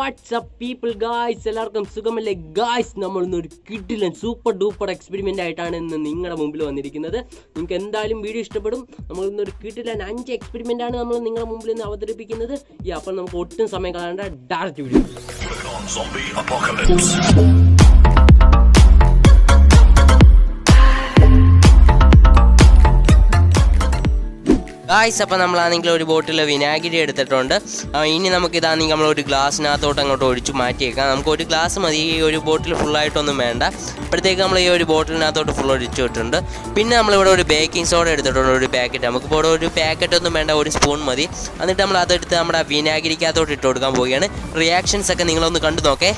WhatsApp people guys, എല്ലാവർക്കും സുഖമല്ലേ guys? നമ്മൾ ഇന്നൊരു കിഡിലൻ സൂപ്പർ ഡൂപ്പർ എക്സ്പെരിമെൻ്റ് ആയിട്ടാണ് ഇന്ന് നിങ്ങളുടെ മുമ്പിൽ വന്നിരിക്കുന്നത്. നിങ്ങൾക്ക് എന്തായാലും വീഡിയോ ഇഷ്ടപ്പെടും. നമ്മൾ ഇന്നൊരു കിഡിലൻ 5 എക്സ്പെരിമെൻ്റ് ആണ് നമ്മൾ നിങ്ങളുടെ മുമ്പിൽ നിന്ന് അവതരിപ്പിക്കുന്നത്. അപ്പോൾ നമുക്ക് ഒട്ടും സമയം കളയാണ്ട് ഡയറക്റ്റ് വീഡിയോ. ഗായ്സ്, അപ്പോൾ നമ്മളാണെങ്കിൽ ഒരു ബോട്ടിൽ വിനാഗിരി എടുത്തിട്ടുണ്ട്. ഇനി നമുക്കിതാണെങ്കിൽ നമ്മളൊരു ഗ്ലാസ്സിനകത്തോട്ട് അങ്ങോട്ട് ഒഴിച്ച് മാറ്റിയേക്കാം. നമുക്ക് ഒരു ഗ്ലാസ് മതി, ഈ ഒരു ബോട്ടിൽ ഫുള്ളായിട്ടൊന്നും വേണ്ട. അപ്പോഴത്തേക്ക് നമ്മൾ ഈ ഒരു ബോട്ടിലിനകത്തോട്ട് ഫുൾ ഒഴിച്ചിട്ടുണ്ട്. പിന്നെ നമ്മളിവിടെ ഒരു ബേക്കിംഗ് സോഡ എടുത്തിട്ടുണ്ട്, ഒരു പാക്കറ്റ്. നമുക്കിപ്പോൾ ഇവിടെ ഒരു പാക്കറ്റ് ഒന്നും വേണ്ട, ഒരു സ്പൂൺ മതി. എന്നിട്ട് നമ്മൾ അതെടുത്ത് നമ്മുടെ വിനാഗിരിക്കകത്തോട്ട് ഇട്ട് കൊടുക്കാൻ പോവുകയാണ്. റിയാക്ഷൻസ് ഒക്കെ നിങ്ങളൊന്ന് കണ്ടു നോക്കേ.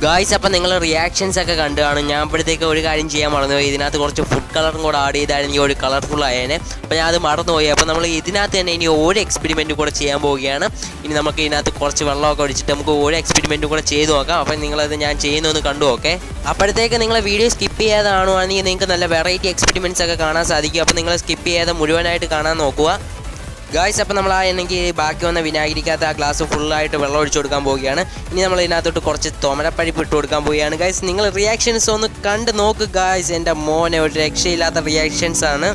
ഗായ്സ്, അപ്പം നിങ്ങൾ റിയാക്ഷൻസ് ഒക്കെ കണ്ടു കാണും. ഞാൻ ഇപ്പോഴത്തേക്ക് ഒരു കാര്യം ചെയ്യാൻ മറന്നുപോയി. ഇതിനകത്ത് കുറച്ച് ഫുഡ് കളറും കൂടെ ആഡ് ചെയ്തായിരുന്നെങ്കിൽ ഒരു കളർഫുൾ ആയേനെ. അപ്പോൾ ഞാൻ അത് മറന്നുപോയി. അപ്പോൾ നമ്മൾ ഇതിനകത്ത് തന്നെ ഇനി ഒരു എക്സ്പെരിമെൻറ്റ് കൂടെ ചെയ്യാൻ പോവുകയാണ്. ഇനി നമുക്ക് ഇതിനകത്ത് കുറച്ച് വെള്ളമൊക്കെ ഒഴിച്ചിട്ട് നമുക്ക് ഒരു എക്സ്പെരിമെൻറ്റും കൂടെ ചെയ്ത് നോക്കാം. അപ്പം നിങ്ങളത് ഞാൻ ചെയ്യുന്നൊന്ന് കണ്ടു നോക്കേ. അപ്പോഴത്തേക്ക് നിങ്ങൾ വീഡിയോ സ്കിപ്പ് ചെയ്യാതെ കാണുവാണെങ്കിൽ നിങ്ങൾക്ക് നല്ല വെറൈറ്റി എക്സ്പെരിമെൻറ്റ്സ് ഒക്കെ കാണാൻ സാധിക്കും. അപ്പോൾ നിങ്ങൾ സ്കിപ്പ് ചെയ്യാതെ മുഴുവനായിട്ട് കാണാൻ നോക്കുക. ഗായ്സ്, അപ്പോൾ നമ്മൾ എനിക്ക് ബാക്കി വന്ന വിനാഗിരിക്കകത്ത് ആ ഗ്ലാസ് ഫുള്ളായിട്ട് വെള്ളം ഒഴിച്ചു കൊടുക്കാൻ പോവുകയാണ്. ഇനി നമ്മൾ ഇതിനകത്തോട്ട് കുറച്ച് തോമരപ്പഴിപ്പ് ഇട്ട് കൊടുക്കാൻ പോവുകയാണ്. ഗായ്സ്, നിങ്ങൾ റിയാക്ഷൻസ് ഒന്ന് കണ്ട് നോക്ക് ഗായ്സ്. എൻ്റെ മോനെ ഒരു രക്ഷയില്ലാത്ത റിയാക്ഷൻസ് ആണ്.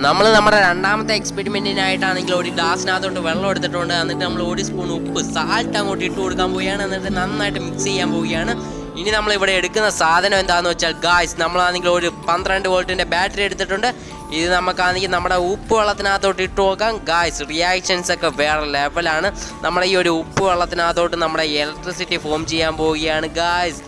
നമ്മൾ നമ്മുടെ രണ്ടാമത്തെ എക്സ്പെരിമെൻറ്റിനായിട്ടാണെങ്കിൽ ഒരു ഗ്ലാസ്സിനകത്തോട്ട് വെള്ളം എടുത്തിട്ടുണ്ട്. എന്നിട്ട് നമ്മൾ ഒരു സ്പൂൺ ഉപ്പ് സാൾട്ട് അങ്ങോട്ട് ഇട്ട് കൊടുക്കാൻ പോവുകയാണ്. എന്നിട്ട് നന്നായിട്ട് മിക്സ് ചെയ്യാൻ പോവുകയാണ്. ഇനി നമ്മളിവിടെ എടുക്കുന്ന സാധനം എന്താണെന്ന് വെച്ചാൽ ഗായ്സ്, നമ്മളാണെങ്കിൽ ഒരു 12 വോൾട്ടിൻ്റെ ബാറ്ററി എടുത്തിട്ടുണ്ട്. ഇത് നമുക്കാണെങ്കിൽ നമ്മുടെ ഉപ്പ് വെള്ളത്തിനകത്തോട്ട് ഇട്ട് നോക്കാം. ഗായ്സ്, റിയാക്ഷൻസ് ഒക്കെ വേറെ ലെവലാണ്. നമ്മുടെ ഈ ഒരു ഉപ്പ് വെള്ളത്തിനകത്തോട്ട് നമ്മുടെ ഇലക്ട്രിസിറ്റി ഫോം ചെയ്യാൻ പോവുകയാണ് ഗായ്സ്.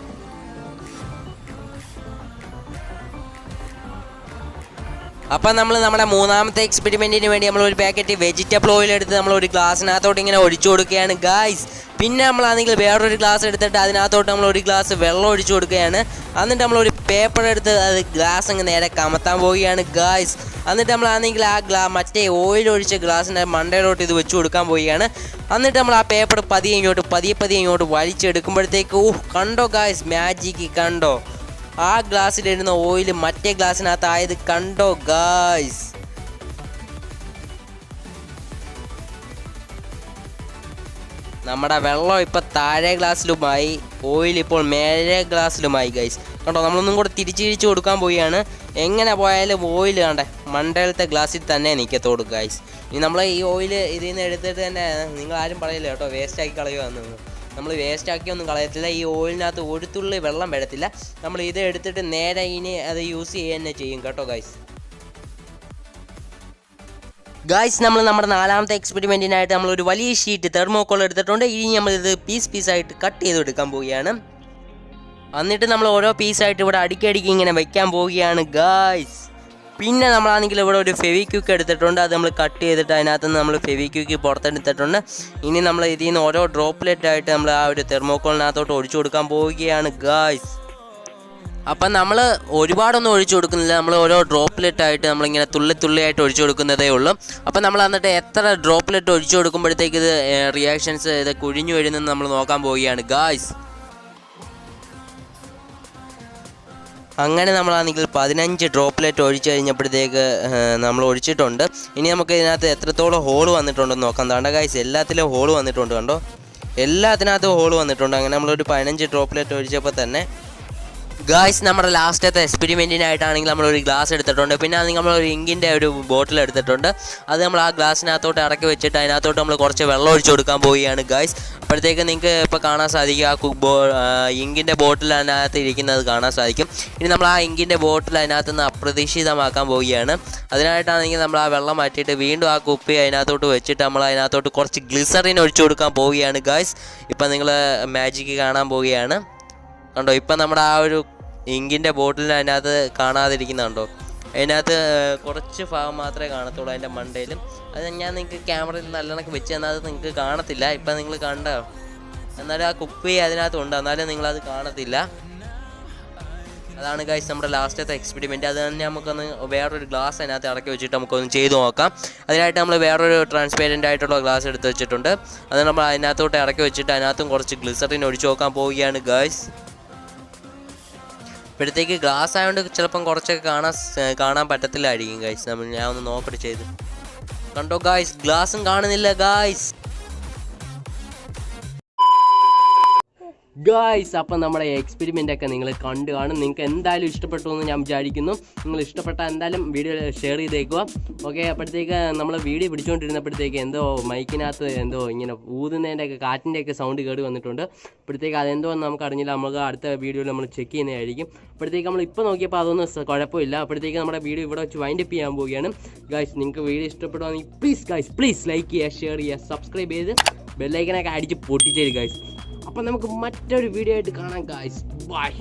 അപ്പം നമ്മൾ നമ്മുടെ മൂന്നാമത്തെ എക്സ്പെരിമെൻറ്റിന് വേണ്ടി നമ്മൾ ഒരു പാക്കറ്റ് വെജിറ്റബിൾ ഓയിൽ എടുത്ത് നമ്മൾ ഒരു ഗ്ലാസ്സിനകത്തോട്ട് ഇങ്ങനെ ഒഴിച്ചു കൊടുക്കുകയാണ് ഗായ്സ്. പിന്നെ നമ്മളാണെങ്കിൽ വേറൊരു ഗ്ലാസ് എടുത്തിട്ട് അതിനകത്തോട്ട് നമ്മൾ ഒരു ഗ്ലാസ് വെള്ളം ഒഴിച്ചു കൊടുക്കുകയാണ്. എന്നിട്ട് നമ്മളൊരു പേപ്പർ എടുത്ത് അത് ഗ്ലാസ് അങ്ങ് നേരെ കമത്താൻ പോവുകയാണ് ഗായ്സ്. എന്നിട്ട് നമ്മളാണെങ്കിൽ ആ മറ്റേ ഓയിൽ ഒഴിച്ച ഗ്ലാസിൻ്റെ മണ്ടയിലോട്ട് ഇത് വെച്ച് കൊടുക്കാൻ പോവുകയാണ്. എന്നിട്ട് നമ്മൾ ആ പേപ്പർ പതിയെ ഇങ്ങോട്ട് വലിച്ചെടുക്കുമ്പോഴത്തേക്ക് കണ്ടോ ഗായ്സ്, മാജിക്ക് കണ്ടോ? ആ ഗ്ലാസ്സിലിരുന്ന ഓയിൽ മറ്റേ ഗ്ലാസ്സിനകത്തായത് കണ്ടോ ഗായ്സ്? നമ്മുടെ വെള്ളം ഇപ്പം താഴെ ഗ്ലാസ്സിലുമായി, ഓയിൽ ഇപ്പോൾ മേലെ ഗ്ലാസ്സിലുമായി ഗൈസ്. കണ്ടോ, നമ്മളൊന്നും കൂടെ തിരിച്ചു കൊടുക്കാൻ പോവുകയാണ്. എങ്ങനെ പോയാലും ഓയിൽ കണ്ടേ മണ്ടയിലത്തെ ഗ്ലാസ്സിൽ തന്നെ നിൽക്കത്തോളൂ ഗൈസ്. ഇനി നമ്മൾ ഈ ഓയിൽ ഇതിൽ നിന്ന് എടുത്തിട്ട് തന്നെ, നിങ്ങൾ ആരും പറയില്ല കേട്ടോ വേസ്റ്റാക്കി കളയുകയെന്ന്. നമ്മൾ വേസ്റ്റാക്കിയൊന്നും കളയത്തില്ല. ഈ ഓയിലിനകത്ത് ഒരു തുള്ളി വെള്ളം വരത്തില്ല. നമ്മൾ ഇത് എടുത്തിട്ട് നേരെ ഇനി അത് യൂസ് ചെയ്യുക തന്നെ ചെയ്യും കേട്ടോ ഗൈസ്. നമ്മൾ നമ്മുടെ നാലാമത്തെ എക്സ്പെരിമെൻറ്റിനായിട്ട് നമ്മളൊരു വലിയ ഷീറ്റ് തെർമോക്കോൾ എടുത്തിട്ടുണ്ട്. ഇനി നമ്മളിത് പീസായിട്ട് കട്ട് ചെയ്തെടുക്കാൻ പോവുകയാണ്. എന്നിട്ട് നമ്മൾ ഓരോ പീസായിട്ട് ഇവിടെ അടുക്കി ഇങ്ങനെ വെക്കാൻ പോവുകയാണ് ഗായ്സ്. പിന്നെ നമ്മളാണെങ്കിൽ ഇവിടെ ഒരു ഫെവിക്വിക്ക് എടുത്തിട്ടുണ്ട്. അത് നമ്മൾ കട്ട് ചെയ്തിട്ട് അതിനകത്ത് നിന്ന് നമ്മൾ ഫെവിക്വിക്ക് പുറത്തെടുത്തിട്ടുണ്ട്. ഇനി നമ്മൾ ഇതിൽ നിന്ന് ഓരോ ഡ്രോപ്ലെറ്റ് ആയിട്ട് നമ്മൾ ആ ഒരു തെർമോക്കോളിനകത്തോട്ട് ഒഴിച്ചു കൊടുക്കാൻ പോവുകയാണ് ഗായ്സ്. അപ്പം നമ്മൾ ഒരുപാടൊന്നും ഒഴിച്ചു കൊടുക്കുന്നില്ല. നമ്മൾ ഓരോ ഡ്രോപ്ലെറ്റ് ആയിട്ട് നമ്മളിങ്ങനെ തുള്ളിയായിട്ട് ഒഴിച്ചു കൊടുക്കുന്നതേ ഉള്ളൂ. അപ്പം നമ്മൾ എന്നിട്ട് എത്ര ഡ്രോപ്ലെറ്റ് ഒഴിച്ചു കൊടുക്കുമ്പോഴത്തേക്ക് ഇത് റിയാക്ഷൻസ് ഇത് കുഴിഞ്ഞു വരുന്നെന്ന് നമ്മൾ നോക്കാൻ പോവുകയാണ് ഗായ്സ്. അങ്ങനെ നമ്മളാണെങ്കിൽ 15 ഡ്രോപ്ലെറ്റ് ഒഴിച്ച് കഴിഞ്ഞപ്പോഴത്തേക്ക് നമ്മൾ ഒഴിച്ചിട്ടുണ്ട്. ഇനി നമുക്ക് ഇതിനകത്ത് എത്രത്തോളം ഹോൾ വന്നിട്ടുണ്ടെന്ന് നോക്കാം. താണ്ട ഗായ്സ്, എല്ലാത്തിലും ഹോൾ വന്നിട്ടുണ്ട് കണ്ടോ, എല്ലാത്തിനകത്തും ഹോൾ വന്നിട്ടുണ്ട്. അങ്ങനെ നമ്മളൊരു 15 ഡ്രോപ്ലെറ്റ് ഒഴിച്ചപ്പോൾ തന്നെ ഗായ്സ്, നമ്മുടെ ലാസ്റ്റത്തെ എക്സ്പെരിമെൻറ്റിനായിട്ടാണെങ്കിൽ നമ്മളൊരു ഗ്ലാസ് എടുത്തിട്ടുണ്ട്. പിന്നെ അത് നമ്മളൊരു ഇങ്കിൻ്റെ ഒരു ബോട്ടിൽ എടുത്തിട്ടുണ്ട്. അത് നമ്മൾ ആ ഗ്ലാസ്സിനകത്തോട്ട് ഇറക്കി വെച്ചിട്ട് അതിനകത്തോട്ട് നമ്മൾ കുറച്ച് വെള്ളം ഒഴിച്ചു കൊടുക്കാൻ പോവുകയാണ് ഗായ്സ്. അപ്പോഴത്തേക്ക് നിങ്ങൾക്ക് ഇപ്പോൾ കാണാൻ സാധിക്കും ആ ഇങ്കിൻ്റെ ബോട്ടിൽ അതിനകത്ത് ഇരിക്കുന്നത് കാണാൻ സാധിക്കും. ഇനി നമ്മൾ ആ ഇങ്കിൻ്റെ ബോട്ടിൽ അതിനകത്ത് നിന്ന് അപ്രതീക്ഷിതമാക്കാൻ പോവുകയാണ്. അതിനായിട്ടാണെങ്കിൽ നമ്മൾ ആ വെള്ളം മാറ്റിയിട്ട് വീണ്ടും ആ കുപ്പി അതിനകത്തോട്ട് വെച്ചിട്ട് നമ്മൾ അതിനകത്തോട്ട് കുറച്ച് ഗ്ലിസറിൻ ഒഴിച്ചു കൊടുക്കാൻ പോവുകയാണ് ഗായ്സ്. ഇപ്പം നിങ്ങൾ മാജിക്ക് കാണാൻ പോവുകയാണ് കണ്ടോ. ഇപ്പം നമ്മുടെ ആ ഒരു ഇങ്കിൻ്റെ ബോട്ടിലിന് അതിനകത്ത് കാണാതിരിക്കുന്നുണ്ടോ, അതിനകത്ത് കുറച്ച് ഭാഗം മാത്രമേ കാണത്തുള്ളൂ അതിൻ്റെ മണ്ടയിലും. അത് ഞാൻ നിങ്ങൾക്ക് ക്യാമറയിൽ നല്ലോണം വെച്ച് തന്നാൽ അത് നിങ്ങൾക്ക് കാണത്തില്ല. ഇപ്പം നിങ്ങൾ കണ്ടോ, എന്നാലും ആ കുപ്പി അതിനകത്തുണ്ട്, എന്നാലും നിങ്ങളത് കാണത്തില്ല. അതാണ് ഗൈസ് നമ്മുടെ ലാസ്റ്റത്തെ എക്സ്പെരിമെൻറ്റ്. അത് തന്നെ നമുക്കൊന്ന് വേറൊരു ഗ്ലാസ് അതിനകത്ത് ഇറക്കി വെച്ചിട്ട് നമുക്കൊന്ന് ചെയ്ത് നോക്കാം. അതിനായിട്ട് നമ്മൾ വേറൊരു ട്രാൻസ്പെറൻ്റ് ആയിട്ടുള്ള ഗ്ലാസ് എടുത്ത് വെച്ചിട്ടുണ്ട്. അത് നമ്മൾ അതിനകത്തോട്ട് ഇറക്കി വെച്ചിട്ട് അതിനകത്തും കുറച്ച് ഗ്ലിസറിൻ ഒഴിച്ച് നോക്കാൻ പോവുകയാണ് ഗൈസ്. ഇപ്പോഴത്തേക്ക് ഗ്ലാസ് ആയതുകൊണ്ട് ചിലപ്പം കുറച്ചൊക്കെ കാണാൻ പറ്റത്തില്ലായിരിക്കും ഗൈസ്. ഞാൻ ഒന്ന് നോക്കട്ടെ ചെയ്ത്. കണ്ടോ ഗൈസ്, ഗ്ലാസും കാണുന്നില്ല ഗൈസ്. ഗായ്സ്, അപ്പം നമ്മുടെ എക്സ്പെരിമെൻ്റൊക്കെ നിങ്ങൾ കണ്ടു കാണും. നിങ്ങൾക്ക് എന്തായാലും ഇഷ്ടപ്പെട്ടു എന്ന് ഞാൻ വിചാരിക്കുന്നു. നിങ്ങൾ ഇഷ്ടപ്പെട്ടാൽ എന്തായാലും വീഡിയോ ഷെയർ ചെയ്തേക്കുക. ഓക്കെ, അപ്പോഴത്തേക്ക് നമ്മൾ വീഡിയോ പിടിച്ചുകൊണ്ടിരുന്നപ്പോഴത്തേക്ക് എന്തോ മൈക്കിനകത്ത് എന്തോ ഇങ്ങനെ ഊതുന്നതിൻ്റെയൊക്കെ കാറ്റിൻ്റെയൊക്കെ സൗണ്ട് കേടി വന്നിട്ടുണ്ട്. അപ്പോഴത്തേക്ക് അതെന്തോ നമുക്ക് അറിഞ്ഞില്ല. നമുക്ക് അടുത്ത വീഡിയോയിൽ നമ്മൾ ചെക്ക് ചെയ്യുന്നതായിരിക്കും. അപ്പോഴത്തേക്ക് നമ്മൾ ഇപ്പോൾ നോക്കിയപ്പോൾ അതൊന്നും കുഴപ്പമില്ല. അപ്പോഴത്തേക്ക് നമ്മുടെ വീഡിയോ ഇവിടെ വെച്ച് വൈൻഡപ്പ് ചെയ്യാൻ പോവുകയാണ്. ഗായ്സ്, നിങ്ങൾക്ക് വീഡിയോ ഇഷ്ടപ്പെടുവാണെങ്കിൽ പ്ലീസ് ലൈക്ക് ചെയ്യുക, ഷെയർ ചെയ്യുക, സബ്സ്ക്രൈബ് ചെയ്ത് ബെല്ലൈക്കനൊക്കെ അടിച്ച് പൊട്ടിച്ചേരും ഗായ്സ്. അപ്പം നമുക്ക് മറ്റൊരു വീഡിയോ ആയിട്ട് കാണാം ഗായ്സ്. ബൈ.